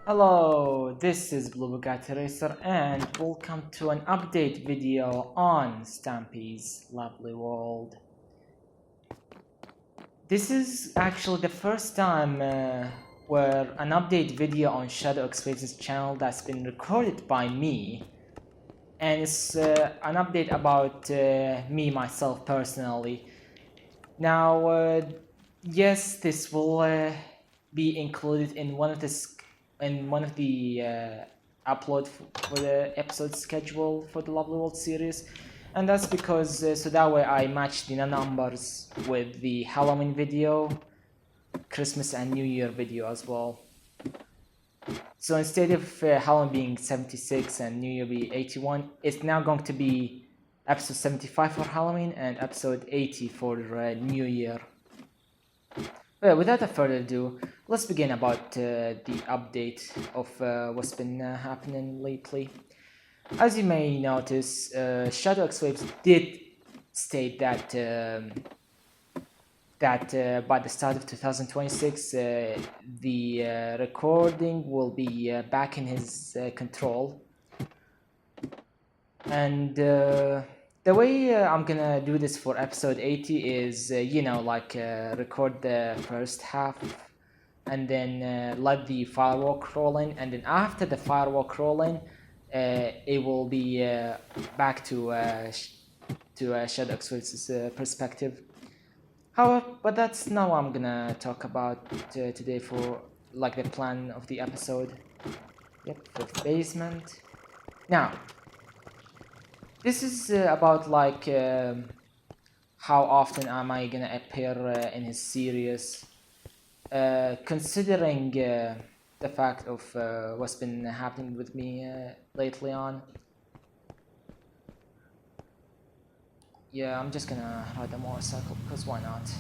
Hello, this is BluBugattiRacer and welcome to an update video on Stampy's lovely world. This is actually the first time where an update video on Shadow Xwaves' channel that's been recorded by me, and it's an update about me myself personally. Now, yes, this will be included in one of the upload for the episode schedule for the Lovely World series, and that's because so that way I match the numbers with the Halloween video, Christmas and New Year video as well. So instead of Halloween being 76 and New Year be 81, it's now going to be episode 75 for Halloween and episode 80 for New Year. Well, without further ado, let's begin about the update of what's been happening lately. As you may notice, Shadow Xwaves did state that by the start of 2026, the recording will be back in his control. And the way I'm gonna do this for episode 80 is, record the first half and then let the firework roll in, and then after the firework roll in, it will be back to Shadow Xwaves' perspective. However, but that's not what I'm gonna talk about today for the plan of the episode. Yep, fifth basement. Now, this is about how often am I gonna appear in his series, considering the fact of what's been happening with me lately on. Yeah, I'm just gonna ride a motorcycle because why not?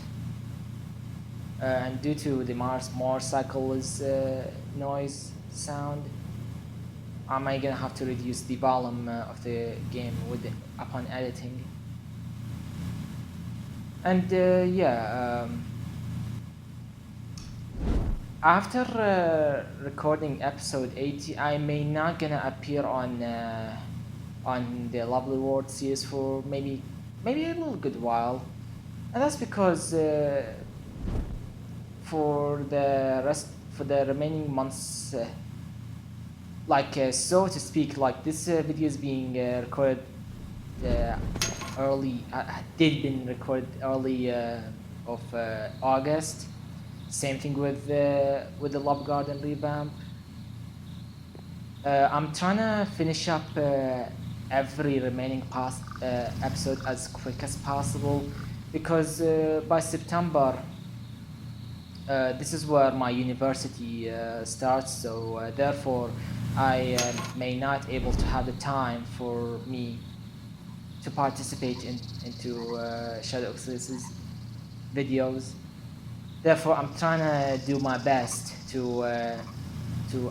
And due to the motorcycle's noise sound, am I gonna have to reduce the volume of the game upon editing? And after recording episode 80, I may not gonna appear on the Lovely World series for maybe a little good while, and that's because for the remaining months, so to speak, this video is being recorded early. Did been recorded early of August. Same thing with the Love Garden revamp. I'm trying to finish up every remaining past episode as quick as possible, because by September this is where my university starts, so therefore I may not able to have the time for me to participate into Shadow Xwaves' videos. Therefore, I'm trying to do my best to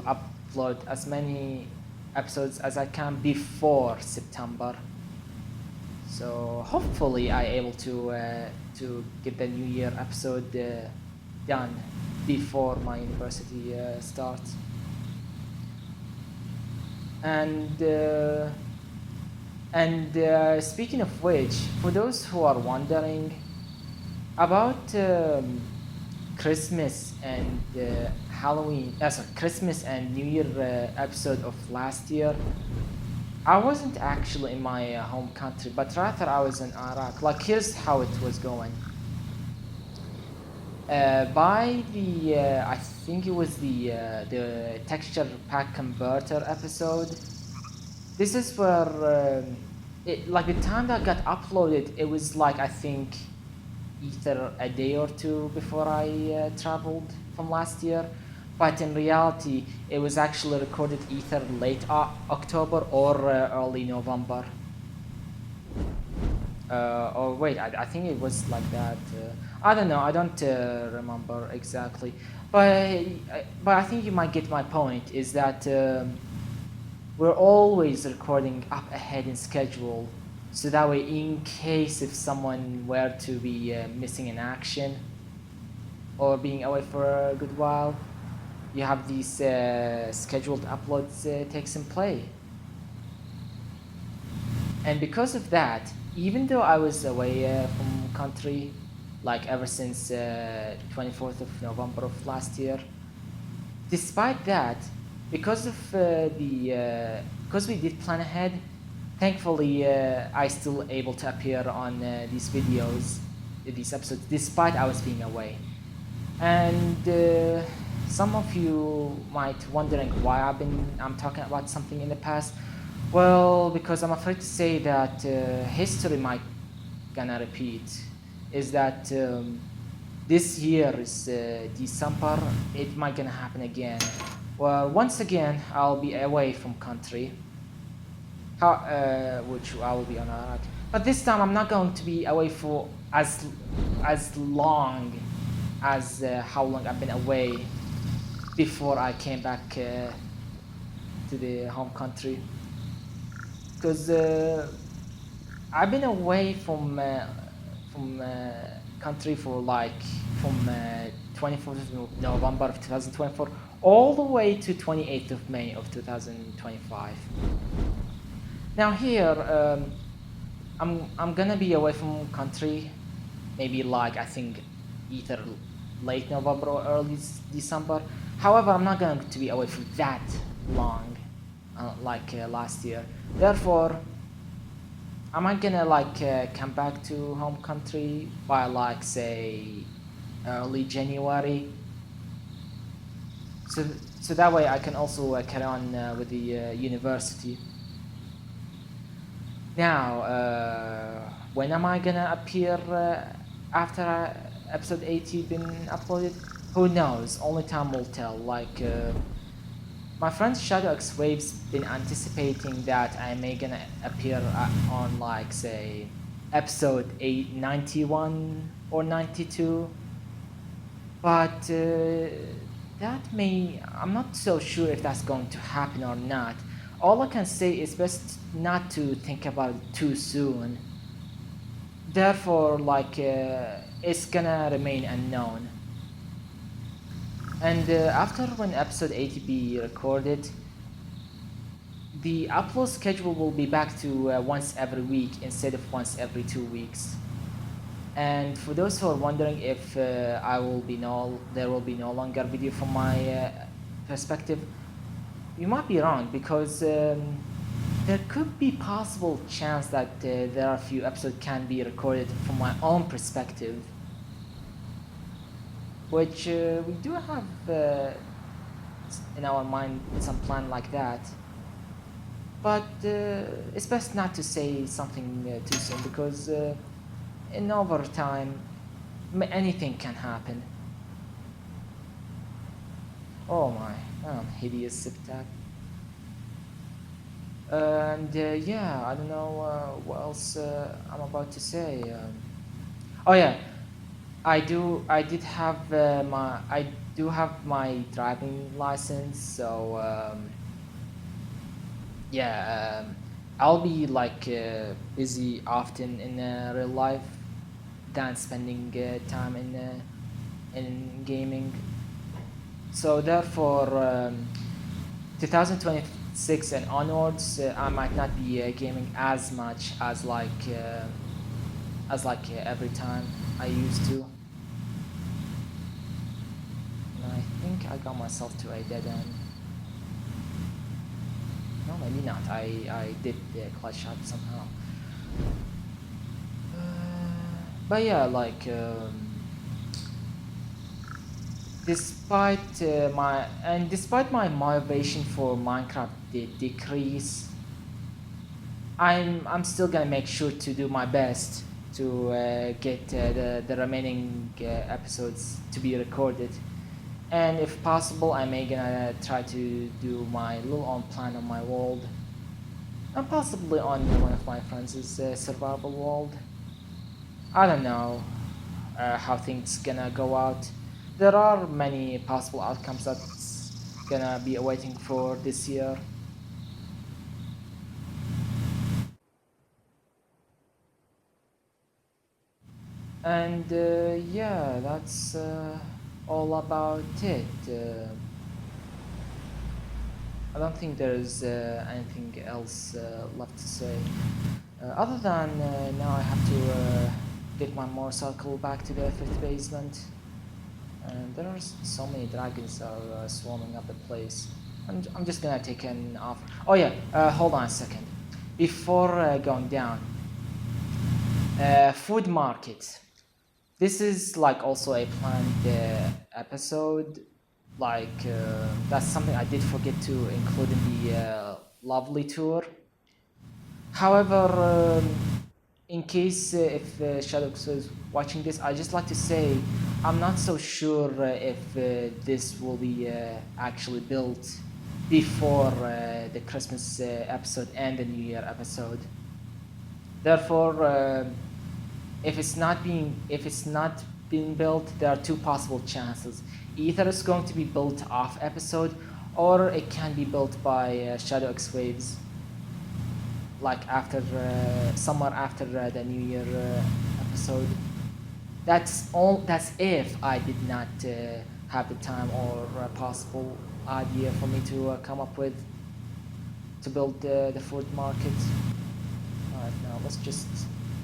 upload as many episodes as I can before September. So hopefully I able to get the New Year episode done before my university starts. And speaking of which, for those who are wondering about Christmas and Halloween, Christmas and New Year episode of last year, I wasn't actually in my home country, but rather I was in Iraq. Here's how it was going. By the I think it was the texture pack converter episode. This is where the time that got uploaded, it was I think either a day or two before I traveled from last year, but in reality it was actually recorded either late October or early November. Or wait, I think it was like that. I don't know. I don't remember exactly, but I think you might get my point. Is that we're always recording up ahead in schedule, so that way, in case if someone were to be missing in action or being away for a good while, you have these scheduled uploads takes in play. And because of that, even though I was away from country, like ever since 24th of November of last year, despite that, because of because we did plan ahead, thankfully I still able to appear on these videos, these episodes, despite I was being away. And some of you might wondering why I'm talking about something in the past. Well, because I'm afraid to say that history might gonna repeat. Is that this year is December, it might gonna happen again. Well, once again, I'll be away from country, which I will be on Iraq. But this time, I'm not going to be away for as long as how long I've been away before I came back to the home country. Because I've been away from country for like from 24th of November of 2024 all the way to 28th of May of 2025. Now here, I'm gonna be away from country, maybe like I think either late November or early December. However, I'm not going to be away for that long, like last year. Therefore, am I gonna like come back to home country by like say early January? So so that way I can also carry on with the university. Now, when am I gonna appear after episode 80 been uploaded? Who knows? Only time will tell. Like, my friend Shadow X Waves been anticipating that I may gonna appear on like say episode 891 or 92, but that may I'm not so sure if that's going to happen or not. All I can say is best not to think about it too soon. Therefore, like it's gonna remain unknown. And after when episode 80 be recorded, the upload schedule will be back to once every week instead of once every 2 weeks. And for those who are wondering if there will be no longer video from my perspective, you might be wrong because there could be possible chance that there are a few episodes can be recorded from my own perspective, which we do have in our mind some plan like that. But it's best not to say something too soon because in over time anything can happen. Oh my, hideous zip tag. And yeah, I don't know what else I'm about to say. Oh yeah, I did have I do have my driving license, so yeah, I'll be like busy often in real life than spending time in gaming. So therefore, 2026 and onwards, I might not be gaming as much as every time I used to. And I think I got myself to a dead end. No, maybe not. I did the clutch shot somehow. But yeah, like despite my motivation for Minecraft decrease, I'm still gonna make sure to do my best to get the remaining episodes to be recorded, and if possible, I may gonna try to do my little own plan on my world, and possibly on one of my friends' survival world. I don't know how things gonna go out. There are many possible outcomes that's gonna be awaiting for this year. And yeah, that's all about it. I don't think there's anything else left to say. Other than now I have to get my motorcycle back to the fifth basement. And there are so many dragons that are swarming up the place. I'm just gonna take an off. Oh yeah, hold on a second. Before going down, food market. This is like also a planned episode. Like that's something I did forget to include in the lovely tour. However, in case if Shadows is watching this, I just like to say I'm not so sure if this will be actually built before the Christmas episode and the New Year episode. Therefore, if it's not being built, there are two possible chances. Either it's going to be built off episode, or it can be built by Shadow X Waves, like after somewhere after the New Year episode. That's all. That's if I did not have the time or a possible idea for me to come up with to build the food market. Alright, now let's just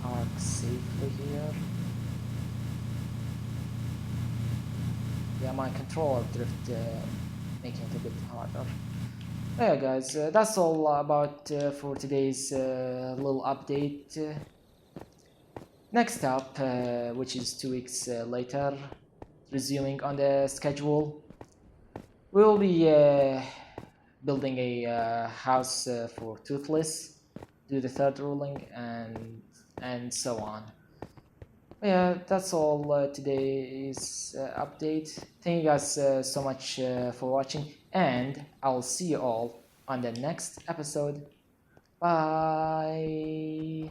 park safely here. Yeah, my controller drift making it a bit harder. Yeah, guys, that's all about for today's little update. Next up, which is 2 weeks later, resuming on the schedule, we will be building a house for Toothless, do the third ruling, and so on. Yeah, that's all today's update. Thank you guys so much for watching, and I'll see you all on the next episode. Bye.